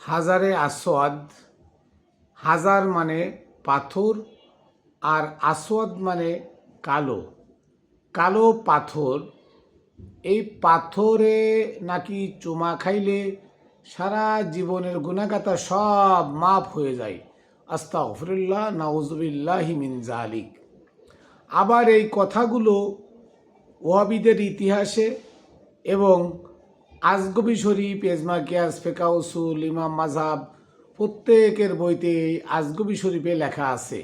হাজারে আসওয়াদ। হাজার মানে পাথর আর আসওয়াদ মানে কালো। কালো পাথর, এই পাথরে নাকি চুমা খাইলে সারা জীবনের গুনাহগাতা সব মাফ হয়ে যায়। আস্তাগফিরুল্লাহ, নাউজুবিল্লাহি মিন জালিক। আবার এই কথাগুলো ওয়াহাবিদের ইতিহাসে এবং আজগবি শরীফ, এজমা কিয়াস, ফিকহ উসুল, ইমাম মাযহাব প্রত্যেকের বইতে এই আজগবি শরীফে লেখা আছে।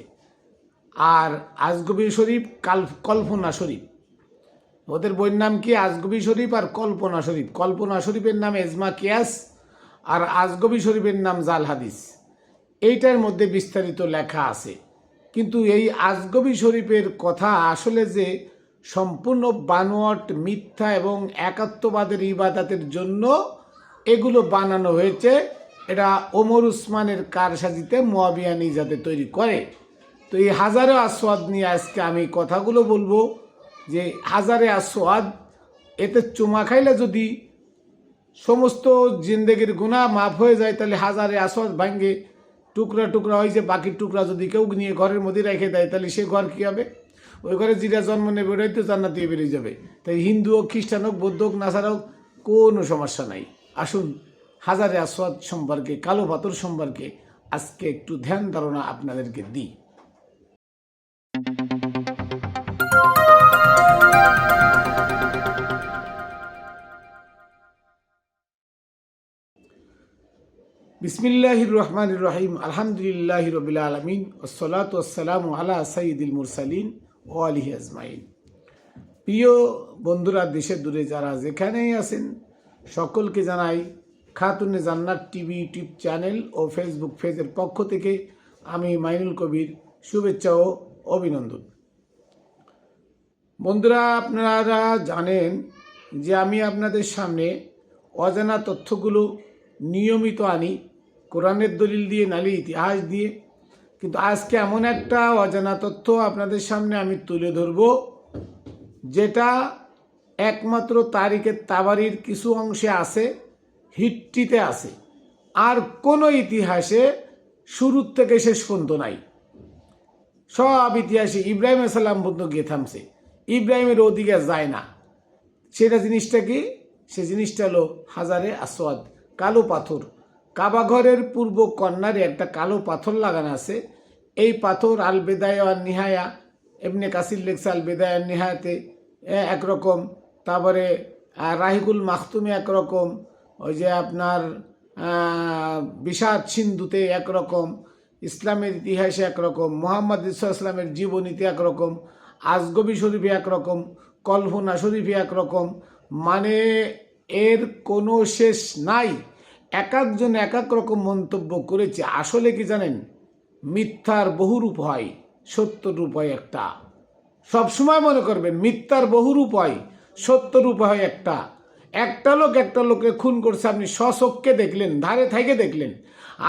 আর আজগবি শরীফ কল্পনা শরীফ, ওদের বইয়ের নাম কি? আজগবি শরীফ আর কল্পনা শরীফ। কল্পনা শরীফের নাম এজমা কিয়াস আর আজগবি শরীফের নাম জাল হাদিস। এইটার মধ্যে বিস্তারিত লেখা আছে। কিন্তু এই আজগবি শরীফের কথা আসলে যে সম্পূর্ণ বানোয়াট, মিথ্যা এবং একাত্মবাদের ইবাদতের জন্য এগুলো বানানো হয়েছে, এটা ওমর উসমানের কারসাজিতে মুয়াবিয়ানি যাতে তৈরি করে। তো এই হাজারে আসওয়াদ নিয়ে আজকে আমি কথাগুলো বলবো। যে হাজারে আসওয়াদ, এতে চুমা খাইলে যদি সমস্ত জিন্দেগির গুনাহ মাফ হয়ে যায়, তাহলে হাজারে আসওয়াদ ভাঙ্গে টুকরা টুকরা হয়েছে, বাকি টুকরা যদি কেউ নিয়ে ঘরের মধ্যে রেখে দেয়, তাহলে সে ঘর কী হবে? ওই ঘরে যেটা জন্ম নেবে ওটাই তো জান্নাতে বেরিয়ে যাবে। তাই হিন্দু হোক, খ্রিস্টান হোক, বৌদ্ধ হোক, নাসারা হোক, কোনো সমস্যা নাই। আসুন হাজারে আসওয়াদ সম্পর্কে, কালো পাথর সম্পর্কে আজকে একটু ধ্যান ধারণা আপনাদেরকে দিই। বিসমিল্লাহির রহমানির রহিম। আলহামদুলিল্লাহি রাব্বিল আলামিন, ওয়াসসালাতু ওয়াসসালামু আলা সাইয়্যিদিল মুরসালিন ওয়া আলিহি আজমাইন। প্রিয় বন্ধুরা, দেশে দূরে যারা যেখানেই আছেন, সকলকে জানাই খাতুনে জান্নাত টিভি ইউটিউব চ্যানেল ও ফেসবুক পেজের পক্ষ থেকে আমি মাইনুল কবির শুভেচ্ছা ও অভিনন্দন। বন্ধুরা, আপনারা জানেন যে আমি আপনাদের সামনে অজানা তথ্যগুলো নিয়মিত আনি, কোরআনের দলিল দিয়ে, নালি ইতিহাস দিয়ে। কিন্তু আজকে এমন একটা অজানা তথ্য আপনাদের সামনে আমি তুলে ধরব, যেটা একমাত্র তারিখের তাবারির কিছু অংশে আছে, হিট্টিতে আছে, আর কোনো ইতিহাসে শুরুর থেকে শেষ পর্যন্ত নাই। সব ইতিহাসে ইব্রাহিম আলাইহিস সালাম পর্যন্ত গিয়ে থামছে, ইব্রাহিমের ওদিকে যায় না। সেটা জিনিসটা কি? সে জিনিসটা হলো হাজারে আসওয়াদ, কালো পাথর। কাবা ঘরের পূর্ব কর্নারে একটা কালো পাথর লাগানো আছে। এই পাথর আল বেদায়া আর নিহায়া, এমনি কাসির লেখছে আল বেদায়া আর নিহায়াতে একরকম, তারপরে রাহিকুল মাখতুমে একরকম, ওই যে আপনার বিষাদ সিন্ধুতে একরকম, ইসলামের ইতিহাসে একরকম, মোহাম্মদ ইসলামের জীবনীতে একরকম, আজগবি শরীফে একরকম, কল্পনা শরীফে একরকম। মানে এর কোনো শেষ নাই। এক একজন এক এক রকম মন্তব্য করেছে। আসলে কি জানেন, মিথ্যার বহুরূপ হয়, সত্য রূপ হয় একটা। সবসময় মনে করবেন, মিথ্যার বহুরূপ হয়, সত্য রূপ হয় একটা। একটা লোককে খুন করছে, আপনি স্বচক্ষে দেখলেন, ধারে থেকে দেখলেন।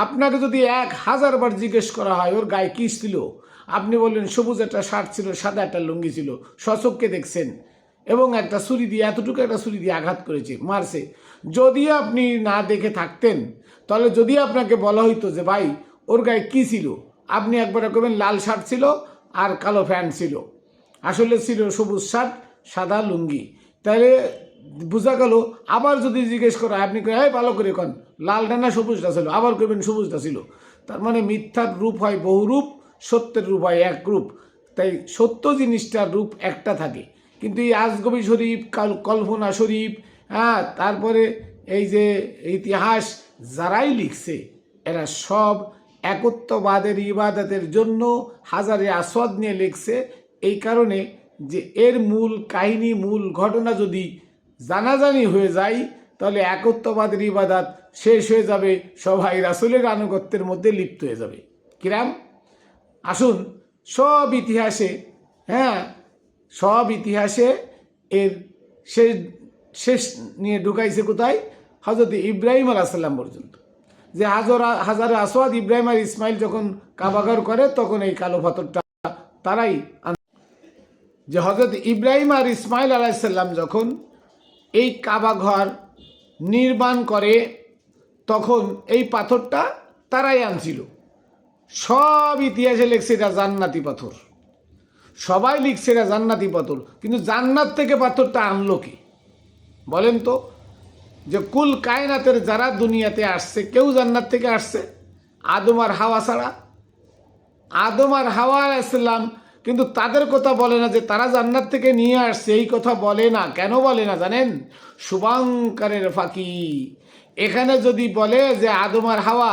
আপনাকে যদি 1000 বার জিজ্ঞেস করা হয় ওর গায়ে কী ছিল, আপনি বললেন সবুজ একটা শার্ট ছিল, সাদা একটা লুঙ্গি ছিল, স্বচক্ষে দেখছেন, এবং একটা ছুরি দিয়ে, এতটুকু একটা ছুরি দিয়ে আঘাত করেছে, মারছে। যদি আপনি না দেখে থাকতেন, তাহলে যদি আপনাকে বলা হইতো যে ভাই ওর গায়ে কী ছিল, আপনি একবার করবেন লাল শার্ট ছিল আর কালো প্যান্ট ছিল। আসলে ছিল সবুজ শার্ট, সাদা লুঙ্গি। তাহলে বোঝা গেল। আবার যদি জিজ্ঞেস করা, আপনি ভালো করে কন লালটা না সবুজটা ছিল, আবার করবেন সবুজটা ছিল। তার মানে মিথ্যার রূপ হয় বহুরূপ, সত্যের রূপ হয় এক রূপ। তাই সত্য জিনিসটার রূপ একটা থাকে। কিন্তু এই আজগবি শরীফ, কল্পনা শরীফ, তারপরে এই যে ইতিহাস যারাই লিখছে, এরা সব একত্ববাদের ইবাদতের জন্য হাজারে আসওয়াদ নিয়ে লিখছে। এই কারণে যে এর মূল কাহিনী, মূল ঘটনা যদি জানাজানি হয়ে যায়, তাহলে একত্ববাদের ইবাদত শেষ হয়ে যাবে, সবাই রাসূলের আনুগত্যের মধ্যে লিপ্ত হয়ে যাবে। কিরাম? আসুন সব ইতিহাসে, সব ইতিহাসে এর শেষ নিয়ে ঢুকাইছে কোথায়? হযরত ইব্রাহিম আলাইহিস সালাম পর্যন্ত। যে হাজারে আসওয়াদ, ইব্রাহিম আর ইসমাইল যখন কাবাঘর করে, তখন এই কালো পাথরটা তারাই, যে হযরত ইব্রাহিম আর ইসমাইল আলাইহিস সালাম যখন এই কাবাঘর নির্মাণ করে, তখন এই পাথরটা তারাই আনছিল। সব ইতিহাসে লিখছে এটা জান্নাতি পাথর, সবাই লিখছে এটা জান্নাতি পাথর, কিন্তু জান্নাত থেকে পাথরটা আনলো কি বলেন তো? যে কুল কায়নাতের যারা দুনিয়াতে আসছে কেউ জান্নাত থেকে আসছে? আদম আর হাওয়া ছাড়া। আদম আর হাওয়া আলাইহিসসালাম, কিন্তু তাদের কথা বলে না যে তারা জান্নাত থেকে নিয়ে আসছে, এই কথা বলে না। কেন বলে না জানেন? শুভাঙ্কারের ফাঁকি। এখানে যদি বলে যে আদম আর হাওয়া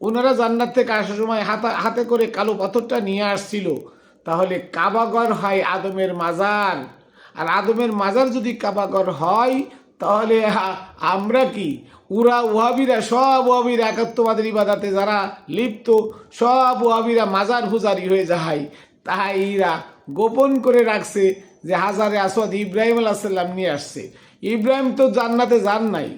ওনারা জান্নাত থেকে আসার সময় হাতে করে কালো পাথরটা নিয়ে আসছিল, তাহলে কাবাগর হয় আদমের মাজার। আর আদমের মাজার যদি কাবাগর হয়, তাহলে আমরা কি ওয়াহাবিরা, সব ওয়াহাবিরা একাত্মবাদের ইবাদাতে যারা লিপ্ত, সব ওয়াহাবিরা মাজার পূজারি হয়ে যায়। তাইরা গোপন করে রাখছে যে হাজারে আসওয়াদ ইব্রাহিম আলাইহিস সালাম নিয়ে আসছে। ইব্রাহিম তো জান্নাতে যান নাই,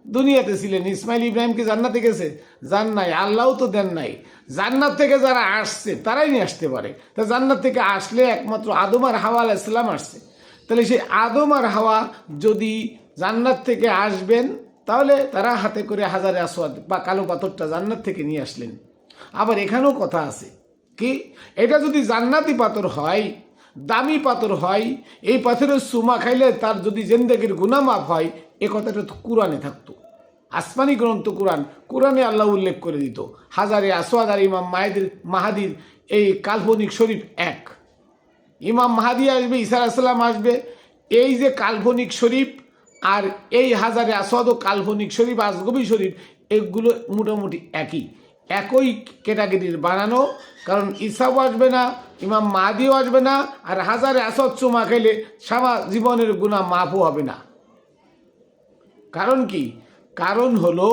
দুনিয়াতে ছিলেন। ইসমাইল ইব্রাহিম কি জান্নাতে গেছে? যান নাই। আল্লাহও তো দেন নাই। জান্নাত থেকে যারা আসছে তারাই নিয়ে আসতে পারে। তা জান্নাত থেকে আসলে একমাত্র আদম আর হাওয়া আলাইহিস সালাম আসছে। তাহলে সেই আদম আর হাওয়া যদি জান্নাত থেকে আসবেন, তাহলে তারা হাতে করে হাজারে আসওয়াদ বা কালো পাথরটা জান্নাত থেকে নিয়ে আসলেন। আবার এখানেও কথা আছে কি, এটা যদি জান্নাতি পাথর হয়, দামি পাথর হয়, এই পাথরের সুমা খাইলে তার যদি জিন্দেগির গুনাহ মাফ হয়, এ কথাটা তো কোরআনে থাকতো। আসমানি গ্রন্থ কোরআনে আল্লাহ উল্লেখ করে দিত। হাজারে আসওয়াদ আর ইমাম মাহাদির এই কাল্পনিক শরীফ এক। ইমাম মাহাদি আসবে, ঈসা আলাইহিস সালাম আসবে। এই যে কাল্পনিক শরীফ আর এই হাজারে আসওয়াদ ও কাল্পনিক শরীফ, আজগবি শরীফ, এগুলো মোটামুটি একই ক্যাটাগরির বানানো। কারণ ঈসাও আসবে না, ইমাম মাহাদিও আসবে না, আর হাজারে আসওয়াদ চুমা খেলে সারা জীবনের গুনাহ মাফও হবে না। কারণ কি? কারণ হলো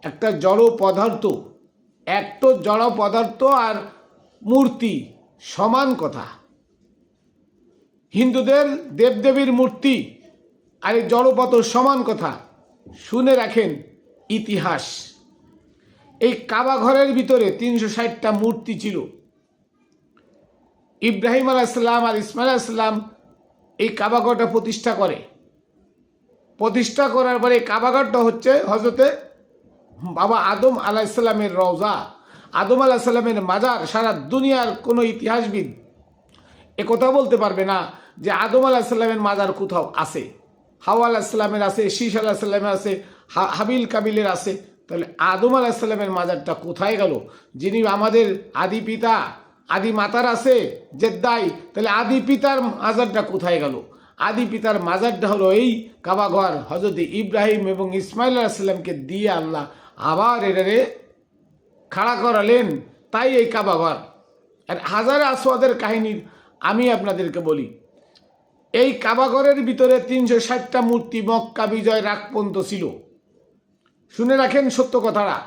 একটা জড় পদার্থ, একটা জড় পদার্থ আর মূর্তি সমান কথা। হিন্দুদের দেবদেবীর মূর্তি আর এই জড় পাথর সমান কথা। শুনে রাখেন ইতিহাস। এই কাবা ঘরের ভিতরে 360টা মূর্তি ছিল। ইব্রাহিম আলাইহিস সালাম আর ইসমাইল আলাইহিস সালাম এই কাবাঘরটা প্রতিষ্ঠা করার পরে এই কাবাঘরটা হচ্ছে হজরতে বাবা আদম আলাইহিস সালামের রওজা, আদম আলাইহিস সালামের মাজার। সারা দুনিয়ার কোনো ইতিহাসবিদ এ কথা বলতে পারবে না যে আদম আলাইহিস সালামের মাজার কোথাও আছে। হাওয়া আলাইহিস সালামের আছে, শীশ আলাইহিস সালামের আছে, হাবিল কাবিলের আছে। তাহলে আদম আলাইহিস সালামের মাজারটা কোথায় গেল? যিনি আমাদের আদি পিতা, আদি মাতার আছে জেদ্দাই, তাহলে আদি পিতার মাজারটা কোথায় গেল? আদি পিতার মাজারটা হলো এই কাবাঘর। হজরত ইব্রাহিম এবং ইসমাইল আলাইহিস সালামকে দিয়ে আল্লাহ আবার এটারে খাড়া করালেন, তাই এই কাবাঘর। আর হাজারে আসওয়াদের কাহিনী আমি আপনাদেরকে বলি। এই কাবাঘরের ভিতরে 360টা মূর্তি মক্কা বিজয় রাগ পর্যন্ত ছিল। শুনে রাখেন সত্য কথাটা।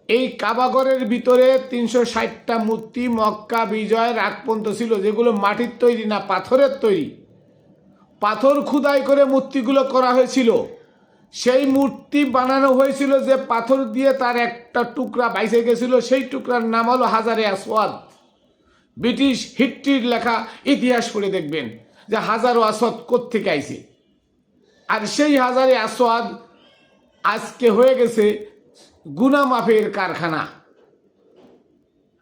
এই কাবাঘরের ভিতরে 360টা মূর্তি মক্কা বিজয়ের আগ পর্যন্ত ছিল, যেগুলো মাটির তৈরি না, পাথরের তৈরি। পাথর খুদাই করে মূর্তিগুলো করা হয়েছিল। সেই মূর্তি বানানো হয়েছিল যে পাথর দিয়ে তার একটা টুকরা বাইসে গেছিল, সেই টুকরার নাম হলো হাজারে আসওয়াদ। ব্রিটিশ হিস্ট্রির লেখা ইতিহাস পড়ে দেখবেন যে হাজারো আসওয়াদ কোত্থেকে আইছে। আর সেই হাজারে আসওয়াদ আজকে হয়ে গেছে গুনাহ মাফের কারখানা।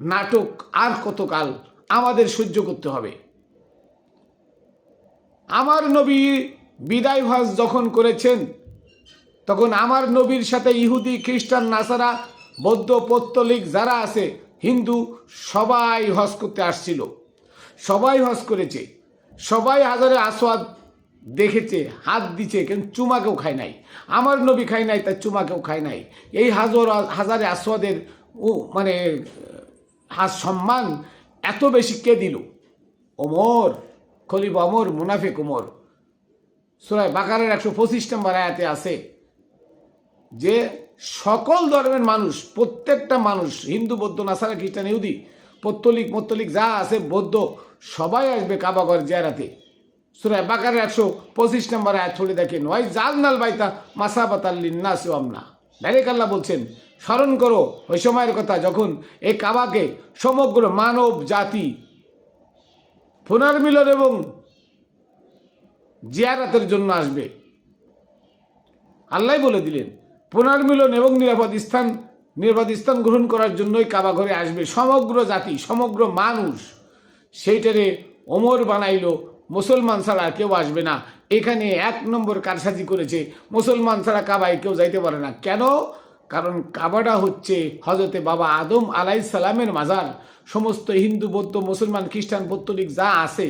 নাটক আর কতকাল আমাদের সহ্য করতে হবে? আমার নবী বিদায় হজ যখন করেছেন, তখন আমার নবীর সাথে ইহুদি, খ্রিস্টান, নাসারা, বৌদ্ধ, পৌত্তলিক যারা আছে, হিন্দু, সবাই হজ করতে আসছিল। সবাই হজ করেছে, সবাই হাজারে আসওয়াদ দেখেছে, হাত দিছে, কিন্তু চুমাকেও খায় নাই। আমার নবী খায় নাই, তার চুমাকেও খায় নাই। এই হাজারে আসওয়াদের মানে সম্মান এত বেশি কে দিল? ওমর, খলিফা ওমর, মুনাফিক ওমর। সূরা বাকারার 125 নম্বর আয়াতে আছে যে সকল ধর্মের মানুষ, প্রত্যেকটা মানুষ, হিন্দু, বৌদ্ধ, নাসারা, খ্রিস্টান, ইহুদি, পত্তলিক যা আছে, বৌদ্ধ, সবাই আসবে কাবাঘর জিয়ারাতে। সূরা বাকারার 125 নম্বর আয়াত ছড়ে দেখেন, ওয়াই জালনাল বাইতা মাসাবাতাল লিন্নাস ওয়া আমনা। ডাইরেক্ট আল্লাহ বলছেন, স্মরণ করো ওই সময়ের কথা যখন এই কাবাকে সমগ্র মানব জাতি পুনর্মিলন এবং জিয়ারাতের জন্য আসবে। আল্লাহ বলে দিলেন। পুনর্মিলন এবং নিরাপদ স্থান গ্রহণ করার জন্যই কাবা ঘরে আসবে সমগ্র জাতি, সমগ্র মানুষ। সেইটারে ওমর বানাইলো, মুসলমান ছাড়া কেউ আসবে না। এখানে 1 নম্বর কারসাজি করেছে, মুসলমান ছাড়া কাবায় কেউ যাইতে পারে না। কেন? কারণ কাবাটা হচ্ছে হজরতে বাবা আদম আলাইহিস সালামের মাজার। সমস্ত হিন্দু, বৌদ্ধ, মুসলমান, খ্রিস্টান, পৌত্তলিক যা আছে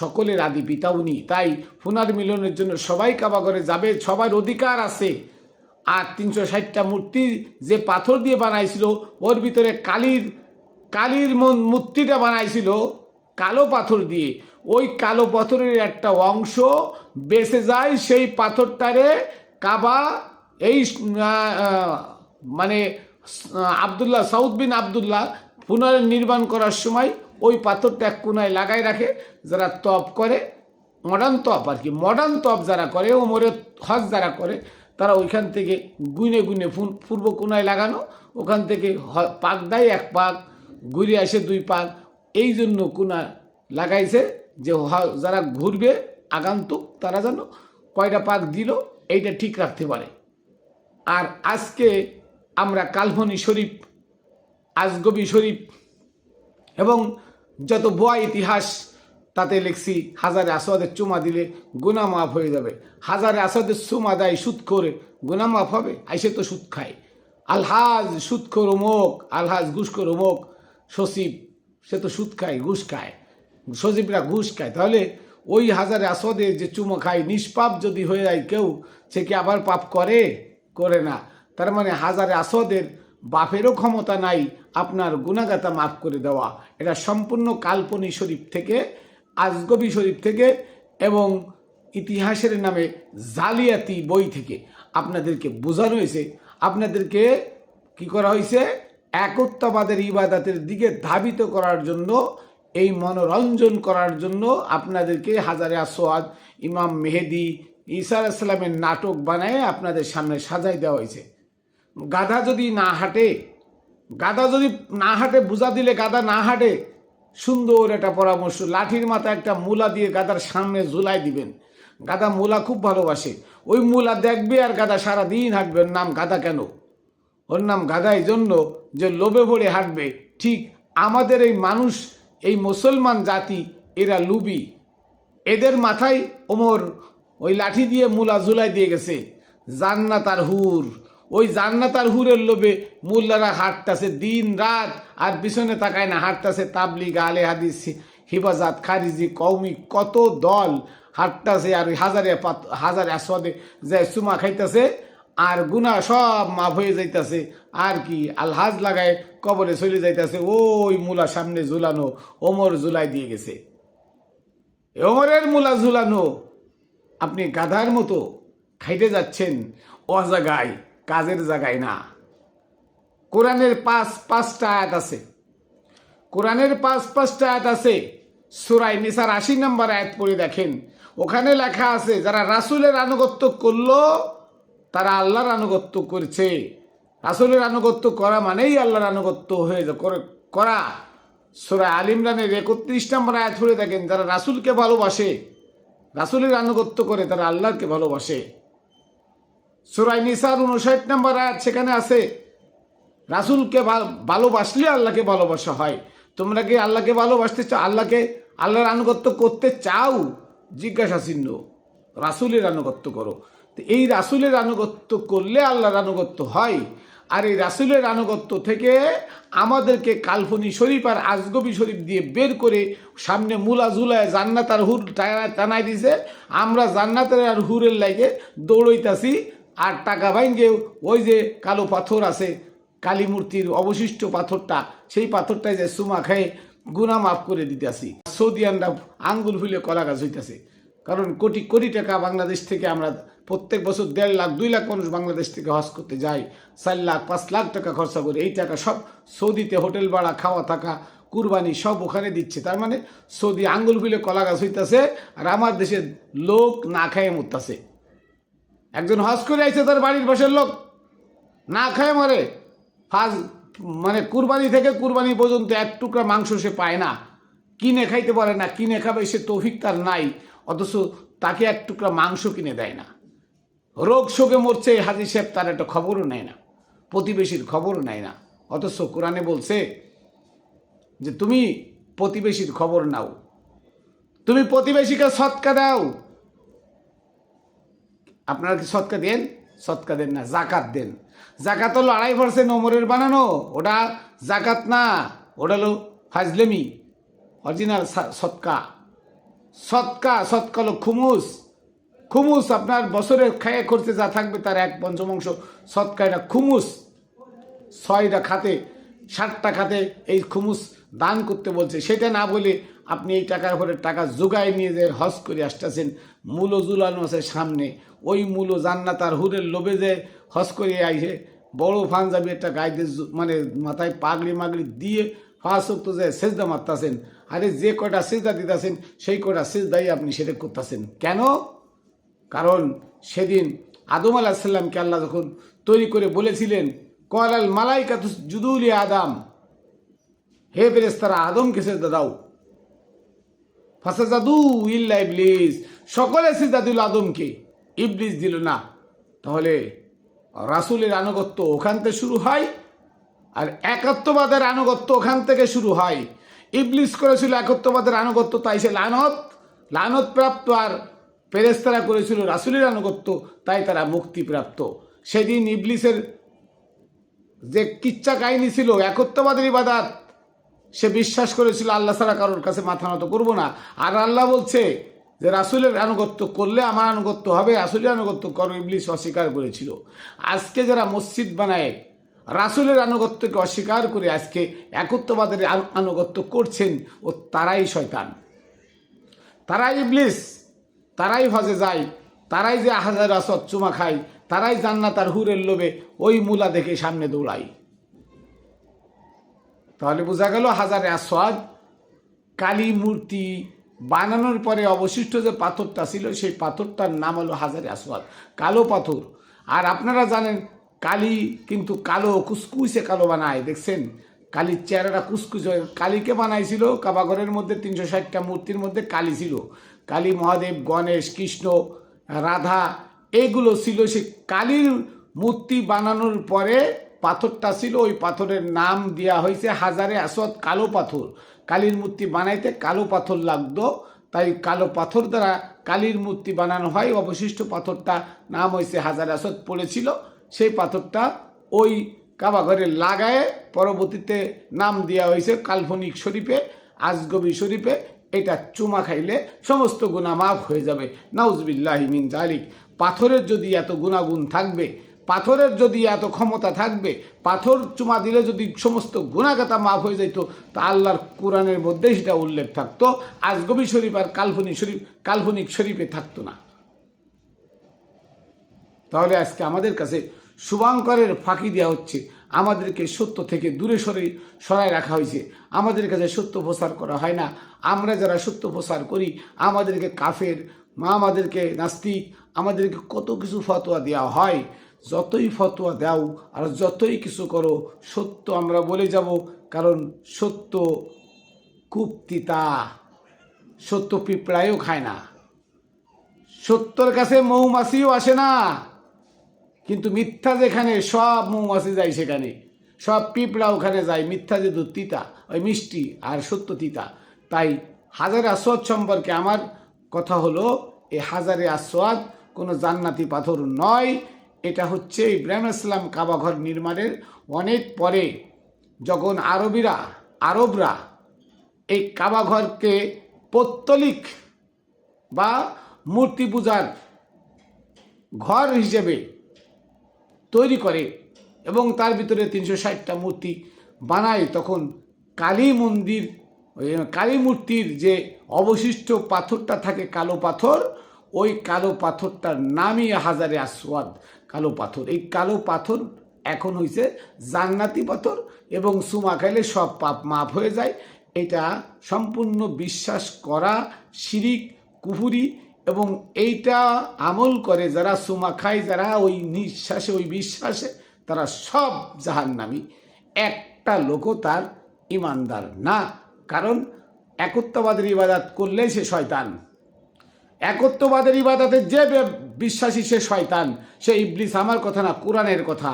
সকলের আদি পিতা উনি। তাই পুনর্মিলনের জন্য সবাই কাবা ঘরে যাবে, সবার অধিকার আছে। আর 360টা মূর্তি যে পাথর দিয়ে বানাইছিল, ওর ভিতরে কালীর মূর্তিটা বানাইছিল কালো পাথর দিয়ে। ওই কালো পাথরের একটা অংশ বেঁচে যায়, সেই পাথরটারে কাবা এই মানে সাউদ বিন আবদুল্লাহ পুনর্নির্মাণ করার সময় ওই পাথরটা এক কোনায় লাগাই রাখে। যারা তপ করে, মডার্ন তপ আর কি, মডার্ন তপ যারা করে, ওমরের হজ যারা করে, তারা ওইখান থেকে গুনে পূর্ব কোনায় লাগানো, ওখান থেকে পাক দেয় 1 পাক, ঘুরে আসে 2 পাক। এই জন্য কোনা লাগাইছে যে যারা ঘুরবে আগন্তুক তারা যেন কয়টা পাক দিল এইটা ঠিক রাখতে পারে। আর আজকে আমরা কালভনি শরীফ, আজগবি শরীফ এবং যত ভুয়া ইতিহাস তাতে লিখছি হাজারে আসওয়াদের চুমা দিলে গুনাহ মাফ হয়ে যাবে। হাজারে আসওয়াদের চুমা দেয় সুদ করে, গুনাহ মাফ হবে? আইসে তো সুদ খায়। আলহাজ সুদখোর অমুক, আলহাজ ঘুষখোর অমুক, সচিব সে তো সুদ খায়, ঘুষ খায়, সচিবরা ঘুষ খায়। তাহলে ওই হাজারে আসওয়াদের যে চুমো খায়, নিষ্পাপ যদি হয়ে যায় কেউ, সে কি আবার পাপ করে না। তার মানে হাজারে আসওয়াদের বাপেরও ক্ষমতা নাই আপনার গুনাহগাতা মাফ করে দেওয়া। এটা সম্পূর্ণ কাল্পনিক শরীফ থেকে, আজগবি শরীফ থেকে এবং ইতিহাসের নামে জালিয়াতি বই থেকে আপনাদেরকে বোঝানো হয়েছে। আপনাদেরকে কি করা হয়েছে? একত্ববাদের ইবাদতের দিকে ধাবিত করার জন্য, এই মনোরঞ্জন করার জন্য আপনাদেরকে হাজারে আসওয়াদ, ইমাম মেহেদি, ঈসা আলাইহিস সালামের নাটক বানায় আপনাদের সামনে সাজাই দেওয়া হয়েছে। গাধা যদি না হাঁটে, বোঝা দিলে গাধা না হাঁটে, সুন্দর একটা পরামর্শ, লাঠির মাথায় একটা মূলা দিয়ে গাধার সামনে ঝুলাই দিবেন। গাধা মূলা খুব ভালোবাসে, ওই মূলা দেখবে আর গাধা সারাদিন হাঁটবে। ওর নাম গাধা কেন? ওর নাম গাধা এই জন্য যে লোভে ভরে হাঁটবে। ঠিক আমাদের এই মানুষ, এই মুসলমান জাতি, এরা লুবি। এদের মাথায় ওমর ওই লাঠি দিয়ে মূলা ঝুলাই দিয়ে গেছে। জান্নাত আর হুর, ওই জান্নাত আর হুরের লোভে মোল্লারা হাঁটতেছে দিন রাত, আর পিছনে তাকায় না, হাঁটতেছে তাবলিগ, আলে হাদিস, হিফাজত, খারিজি, কওমি, কত দল হাঁটতেছে। আর হাজারে আসওয়াদে যায় চুমা খাইতেছে, আর গুনাহ সব মাফ হয়ে যাইতেছে। আর কি আলহাজ লাগায় কবরে চলে যাইতেছে। ওই মূলা সামনে ঝুলানো, ওমর ঝুলাই দিয়ে গেছে। ওমরের মূলা ঝুলানো, আপনি গাধার মতো খাইতে যাচ্ছেন অজাগায়, কাজের জায়গায় না। কোরআনের 5-5টা আয়াত আছে, কোরআনের 5-5টা আয়াত আছে। সূরা নিসার 80 নম্বর আয়াত পড়ে দেখেন, ওখানে লেখা আছে যারা রাসূলের আনুগত্য করলো তারা আল্লাহর আনুগত্য করছে। রাসূলের আনুগত্য করা মানেই আল্লাহর আনুগত্য হয়ে করা। সূরা আল ইমরানের 31 নম্বর আয়াত পড়ে দেখেন, যারা রাসূলকে ভালোবাসে, রাসূলের আনুগত্য করে, তারা আল্লাহকে ভালোবাসে। সূরা নিসার 59 নম্বর আয়াত সেখানে আছে, রাসূলকে ভালোবাসলে আল্লাহকে ভালোবাসা হয়। তোমরা কি আল্লাহকে ভালোবাসতে চাও? আল্লাহর আনুগত্য করতে চাও? জিজ্ঞাসা চিহ্ন। রাসূলের আনুগত্য করো। তো এই রাসূলের আনুগত্য করলে আল্লাহর আনুগত্য হয়। আর এই রাসূলের আনুগত্য থেকে আমাদেরকে কাল্পনিক শরীফ আর আজগবি শরীফ দিয়ে বের করে সামনে মূলা ঝুলায় জান্নাত আর হুর টানাই দিছে। আমরা জান্নাতের আর হুরের লাগে দৌড়ইতাছি, আর টাকা ভাঙ্গে ওই যে কালো পাথর আছে, কালী মূর্তির অবশিষ্ট পাথরটা, সেই পাথরটায় যে চুমা খেয়ে গুনাহ মাফ করে দিতেছি। সৌদিয়ানরা আঙ্গুল ফুলে কলা গাছ হইতেছে। কারণ কোটি কোটি টাকা বাংলাদেশ থেকে আমরা প্রত্যেক বছর 1.5 লাখ 2 লাখ মানুষ বাংলাদেশ থেকে হজ করতে যায়, 4 লাখ 5 লাখ টাকা খরচা করে। এই টাকা সব সৌদিতে হোটেল ভাড়া, খাওয়া থাকা, কুরবানি সব ওখানে দিচ্ছে। তার মানে সৌদি আঙ্গুল ফুলে কলা গাছ হইতেছে, আর আমার দেশের লোক না খায় মরতেছে। একজন হজ করে আইছে, তার বাড়ির পাশের লোক না খায় মরে। মানে কুরবানি থেকে কুরবানি পর্যন্ত 1 টুকরা মাংস সে পায় না, কিনে খাইতে পারে না। কিনে খাবে সে তৌফিক তার নাই, অথচ তাকে 1 টুকরা মাংস কিনে দেয় না। রোগ শোকে মরছে, হাজি সাহেব তার একটা খবরও নেয় না, প্রতিবেশীর খবরও নেয় না। অথচ কোরআনে বলছে যে তুমি প্রতিবেশীর খবর নাও, তুমি প্রতিবেশীকে সৎকা দাও। আপনারা কি সৎকা দেন? সৎকা দেন না, জাকাত দেন। জাকাত হলো 2.5% ওমরের বানানো, ওটা জাকাত না, ওটা হলো ফাজলেমি। অরিজিনাল সৎকা, সৎকা সৎকা হলো খুমুস। খুমুস আপনার বছরের খায়ে খরচে যা থাকবে তার 1/5 সৎকা, এটা খুমুস। 6টা খাতে 60টা খাতে এই খুমুস দান করতে বলছে। সেটা না বলে আপনি এই টাকার উপরে টাকা জোগায় নিয়ে যে হজ করে আসতেছেন, মূলো জুলানো আছে সামনে, ওই মূলো জান্নাত আর হুরের লোভে যে হজ করে আইসে বড় পাঞ্জাবি একটা গায়ে মানে মাথায় পাগড়ি মাগড়ি দিয়ে ফাঁসক্ত যে সেজদা মারতেছেন। আরে যে কয়টা সেজদা দিতেছেন সেই কয়টা সেজদাই আপনি সেটা করতেছেন কেন? কারণ সেদিন আদম আলাইহিস সালামকে আল্লাহ যখন তৈরি করে বলেছিলেন, কলাল মালাইকাতু জুদুলি আদম, হে ফেরেশতারা আদমকে সিজদা দাও। ফাসাজাদু ইল্লা ইবলিস, সকলে সিজদা দিল আদমকে, ইবলিস দিল না। তাহলে রাসূলের আনুগত্য ওখান থেকে শুরু হয়, আর একত্ববাদের আনুগত্য ওখান থেকে শুরু হয়। ইবলিস করেছিল একত্ববাদের আনুগত্য, তাই সে লানত প্রাপ্ত, আর ফেরেশতারা করেছিল রাসূলের আনুগত্য, তাই তারা মুক্তিপ্রাপ্ত। সেদিন ইবলিসের যে কিচ্ছা কাহিনী ছিল একত্ববাদের ইবাদত, সে বিশ্বাস করেছিল আল্লাহ ছাড়া কারোর কাছে মাথা নত করবো না। আর আল্লাহ বলছে যে রাসূলের আনুগত্য করলে আমার আনুগত্য হবে, রাসূলের আনুগত্য করো, ইবলিস অস্বীকার করেছিল। আজকে যারা মসজিদ বানায় রাসূলের আনুগত্যকে অস্বীকার করে আজকে একত্ববাদের আনুগত্য করছেন, ও তারাই শয়তান, তারাই ইবলিস, তারাই হজে যায়, তারাই যে হাজার আসওয়াদ চুমা খায়, তারাই জান্নাত আর হুরের লোভে ওই মূলা দেখে সামনে দৌড়ায়। তাহলে বোঝা গেল হাজারে আসওয়াদ কালী মূর্তি বানানোর পরে অবশিষ্ট যে পাথরটা ছিল সেই পাথরটার নাম হলো হাজারে আসওয়াদ, কালো পাথর। আর আপনারা জানেন কালী কিন্তু কালো, কুসকুসে কালো বানায়, দেখছেন কালীর চেহারাটা কুসকুসে। কালীকে বানাইছিল কাবাঘরের মধ্যে 360টা মূর্তির মধ্যে কালী ছিল। কালী, মহাদেব, গণেশ, কৃষ্ণ, রাধা, এগুলো ছিল। সে কালীর মূর্তি বানানোর পরে পাথরটা ছিল, ওই পাথরের নাম দেওয়া হয়েছে হাজারে আসওয়াদ, কালো পাথর। কালীর মূর্তি বানাইতে কালো পাথর লাগতো, তাই কালো পাথর দ্বারা কালীর মূর্তি বানানো হয়। অবশিষ্ট পাথরটা নাম হয়েছে হাজারে আসওয়াদ পড়েছিল, সেই পাথরটা ওই কাবাঘরে লাগায়ে পরবর্তীতে নাম দেওয়া হয়েছে কাল্পনিক শরীফে, আজগবি শরীফে। এটা চুমা খাইলে সমস্ত গুনাহ মাফ হয়ে যাবে। নাউজুবিল্লাহি মিন যালিক। পাথরের যদি এত গুণাগুণ থাকবে, পাথরের যদি এত ক্ষমতা থাকবে, পাথর চুমা দিলে যদি সমস্ত গুনাহগাতা মাফ হয়ে যেত, তা আল্লাহর কোরআনের মধ্যে সেটা উল্লেখ থাকতো, আজগবি শরীফ আর কাল্পনিক শরীফে থাকতো না। তাহলে আজকে আমাদের কাছে শুভাঙ্করের ফাঁকি দেওয়া হচ্ছে, আমাদেরকে সত্য থেকে দূরে সরায় রাখা হয়েছে, আমাদের কাছে সত্য প্রচার করা হয় না। আমরা যারা সত্য প্রচার করি আমাদেরকে কাফের, আমাদেরকে নাস্তিক, আমাদেরকে কত কিছু ফতোয়া দেওয়া হয়। যতই ফতোয়া দাও আর যতই কিছু করো, সত্য আমরা বলে যাব, কারণ সত্য খুব তিতা, সত্য পিঁপড়ায়ও খায় না, সত্যর কাছে মৌমাছিও আসে না। কিন্তু মিথ্যা যেখানে সব মৌমাছি যায়, সেখানে সব পিঁপড়া ওখানে যায়। মিথ্যা যে দুধ তিতা, ওই মিষ্টি, আর সত্য তিতা। তাই হাজারে আসওয়াদ সম্পর্কে আমার কথা হলো, এই হাজারে আসওয়াদ কোনো জান্নাতি পাথর নয়। এটা হচ্ছে ইব্রাহিম ইসলাম কাবাঘর নির্মাণের অনেক পরে, যখন আরবরা এই কাবাঘরকে পৌত্তলিক বা মূর্তি পূজার ঘর হিসেবে তৈরি করে এবং তার ভিতরে 360টা মূর্তি বানায়, তখন কালী মূর্তির যে অবশিষ্ট পাথরটা থাকে কালো পাথর, ওই কালো পাথরটার নামই হাজারে আসওয়াদ, কালো পাথর। এই কালো পাথর এখন হয়েছে জান্নাতি পাথর এবং চুমা খাইলে সব পাপ মাফ হয়ে যায়। এটা সম্পূর্ণ বিশ্বাস করা শিরিক, কুফুরি। এবং এইটা আমল করে যারা চুমা খায়, যারা ওই নিঃশ্বাসে ওই বিশ্বাসে, তারা সব জাহান্নামী। একটা লোকও তার ইমানদার না, কারণ একত্ববাদের ইবাদত করলে সে শয়তান। একত্ববাদের ইবাদতের যে বিশ্বাসী সে শয়তান, সে ইবলিস। আমার কথা না, কোরআনের কথা।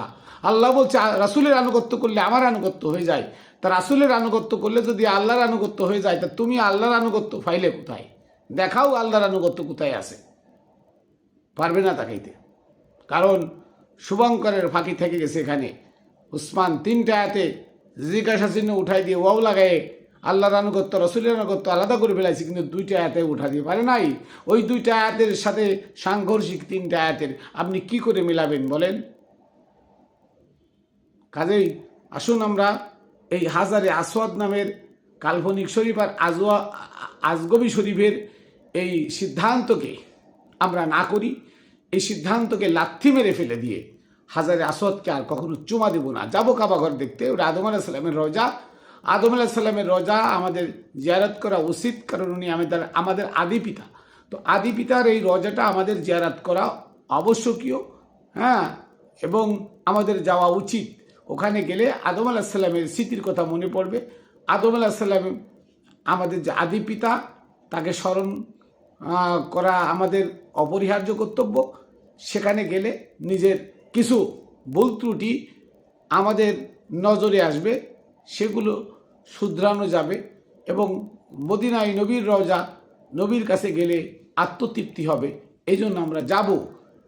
আল্লাহ বলছে রাসূলের আনুগত্য করলে আমার আনুগত্য হয়ে যায়। তা রাসূলের আনুগত্য করলে যদি আল্লাহর আনুগত্য হয়ে যায়, তা তুমি আল্লাহর আনুগত্য ফাইলে কোথায়? দেখাও আল্লাহর আনুগত্য কোথায় আছে। পারবে না তাকাইতে, কারণ শুভঙ্করের ফাঁকি থেকে গেছে এখানে। উসমান 3টা আয়াতে জিজ্ঞাসা চিহ্ন উঠাই দিয়ে ওয়াও লাগায় আল্লাহর আনুগত্য রসুলের আনুগত্য আলাদা করে ফেলাইছে, কিন্তু 2টা আয়াতে উঠা দিয়ে পারে নাই। ওই 2টা আয়াতের সাথে সাংঘর্ষিক 3টা আয়াতের আপনি কি করে মিলাবেন বলেন? কাজেই আসুন আমরা এই হাজারে আসওয়াদ নামের কাল্পনিক শরীফ আর আজগবি শরীফের এই সিদ্ধান্তকে আমরা না করি। এই সিদ্ধান্তকে লাথি মেরে ফেলে দিয়ে হাজারে আসওয়াদকে আর কখনো চুমা দেব না। যাবো কাবা ঘর দেখতে, ওটা আদম আলাইহিস সালামের রোজা। আদম আলাইহিস সালামের রোজা আমাদের জিয়ারত করা উচিত, কারণ উনি আমাদের আদি পিতা। তো আদি পিতার এই রোজাটা আমাদের জিয়ারত করা আবশ্যকীয়, হ্যাঁ, এবং আমাদের যাওয়া উচিত। ওখানে গেলে আদম আলাইহিস সালামের স্মৃতির কথা মনে পড়বে। আদম আলাইহিস সালাম আমাদের যে আদি পিতা, তাকে স্মরণ করা আমাদের অপরিহার্য কর্তব্য। সেখানে গেলে নিজের কিছু ভুল ত্রুটি আমাদের নজরে আসবে, সেগুলো শুধরানো যাবে, এবং মদিনায় নবীর রওজা, নবীর কাছে গেলে আত্মতৃপ্তি হবে। এই জন্য আমরা যাব।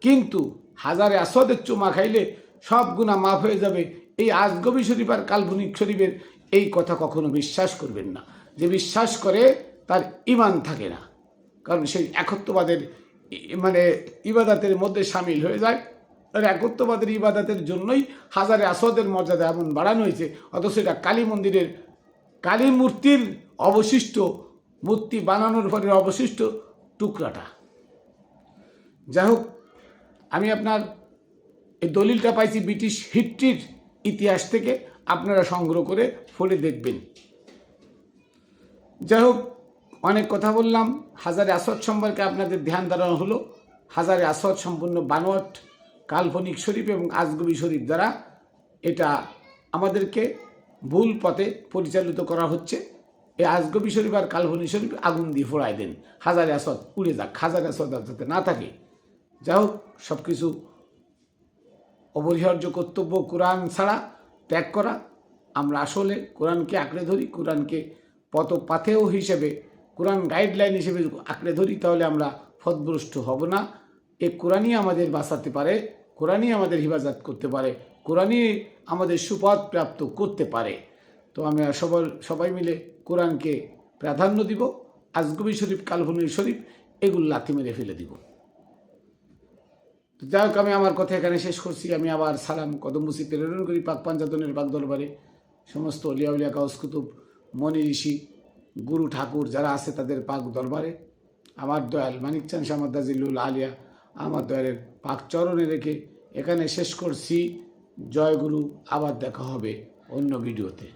কিন্তু হাজারে আসওয়াদের চুমা খাইলে সব গুনাহ মাফ হয়ে যাবে, এই আজগবি শরীফ আর কাল্পনিক শরীফের এই কথা কখনো বিশ্বাস করবেন না। যে বিশ্বাস করে তার ঈমান থাকে না, কারণ সেই একত্ববাদের ইবাদতের মধ্যে সামিল হয়ে যায়। আর একত্ববাদের ইবাদতের জন্যই হাজারে আসওয়াদের মর্যাদা এমন বাড়ানো হয়েছে, অথচ এটা কালী মন্দিরের কালী মূর্তির অবশিষ্ট, মূর্তি বানানোর পরে অবশিষ্ট টুকরাটা। যাই হোক, আমি আপনার এই দলিলটা পাইছি ব্রিটিশ হিস্ট্রির ইতিহাস থেকে, আপনারা সংগ্রহ করে পড়ে দেখবেন। যাই হোক, অনেক কথা বললাম। হাজারে আসওয়াদ সম্পর্কে আপনাদের ধ্যান ধারণা হলো। হাজারে আসওয়াদ সম্পূর্ণ বানোয়াট কাল্পনিক শরীফ এবং আজগবি শরীফ দ্বারা এটা আমাদেরকে ভুল পথে পরিচালিত করা হচ্ছে। এই আজগবি শরীফ আর কাল্পনিক শরীফ আগুন দিয়ে ফোড়ায় দেন, হাজারে আসওয়াদ উড়ে যাক, হাজারে আসওয়াদ যাতে না থাকে। যাই হোক, সব কিছু অপরিহার্য কর্তব্য কোরআন ছাড়া ত্যাগ করা। আমরা আসলে কোরআনকে আঁকড়ে ধরি, কোরআনকে পাথেয় হিসেবে, কোরআন গাইডলাইন হিসেবে আঁকড়ে ধরি, তাহলে আমরা পথভ্রষ্ট হব না। এই কোরআনই আমাদের বাঁচাতে পারে, কোরআনই আমাদের হিফাজত করতে পারে, কোরআনই আমাদের সুপথ প্রাপ্ত করতে পারে। তো আমরা সবাই মিলে কোরআনকে প্রাধান্য দিব, আজগবি শরীফ, কাল্পনিক শরীফ এগুলো লাথি মেরে ফেলে দিব। তো যাই হোক, আমি আমার কথা এখানে শেষ করছি। আমি আবার সালাম কদমবুসি প্রেরণ করি পাক পাঞ্জাতনের পাক দরবারে, সমস্ত অলিয়া উলিয়া কাউস কুতুব, মনি ঋষি, গুরু ঠাকুর যারা আছে তাদের পাক দরবারে। আমার দয়াল মানিক চাঁদ শামাদ্দাজিল্লুল আলিয়া আমার দয়ালের পাক চরণে রেখে এখানে শেষ করছি। জয় গুরু। আবার দেখা হবে অন্য ভিডিওতে।